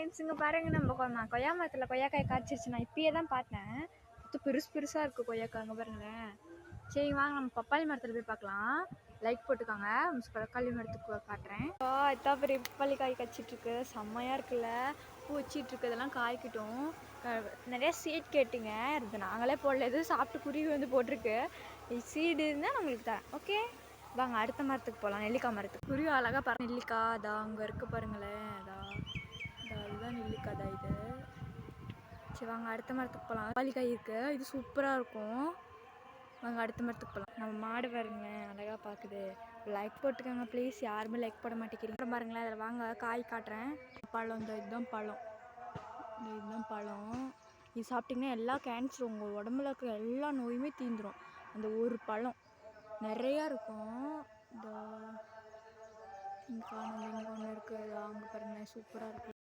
Friends இங்கே பாருங்க நம்ம கொய்யா மரத்தில் கொய்யாக்காய் காய்ச்சிருச்சு. நான் இப்பயே தான் பார்த்தேன். பெருசு பெருசாக இருக்குது கொய்யாக்காய். அங்கே பாருங்களேன். சரி வாங்க நம்ம பப்பாளி மரத்தில் போய் பார்க்கலாம். லைக் போட்டுக்காங்க. பப்பாளி மரத்துக்கு காட்டுறேன். இதான் பெரிய பப்பாளி காய் காய்ச்சிட்ருக்கு. செம்மையாக இருக்குல்ல. பூ வச்சிட்ருக்கு. இதெல்லாம் காய்க்கட்டும். நிறைய சீட் கேட்டுங்க. இது நாங்களே போடல. எதுவும் சாப்பிட்டு குருவி வந்து போட்டிருக்கு. சீடு இருந்தால் நம்மளுக்கு தரேன். ஓகே வாங்க அடுத்த மரத்துக்கு போகலாம். நெல்லிக்காய் மரத்துக்கு. குருவி அழகாக பாருங்க. நெல்லிக்காய் அதான் அங்கே இருக்குது பாருங்களேன். அதுதான் நெல்லிக்காய் தான் இது. சரி வாங்க அடுத்த மரத்துக்கு போகலாம். பப்பாளிக்காய் இருக்குது. இது சூப்பராக இருக்கும். வாங்க அடுத்த மரத்துக்கு போகலாம். நம்ம மாடு பாருங்களேன் அழகாக பார்க்குது. லைக் போட்டுக்கோங்க ப்ளீஸ். யாருமே லைக் போட மாட்டேங்கிறீங்க பாருங்களேன். அதில் வாங்க காய் காட்டுறேன். பழம் இதுதான் பழம். இதுதான் பழம். இது சாப்பிட்டிங்கன்னா எல்லா கேன்சரும் உங்கள் உடம்புல இருக்கிற எல்லா நோயுமே தீந்துடும். அந்த ஒரு பழம் நிறையா இருக்கும். இந்த இங்கே ஒன்று இருக்குது. அங்கே பாருங்களேன் சூப்பராக இருக்கும்.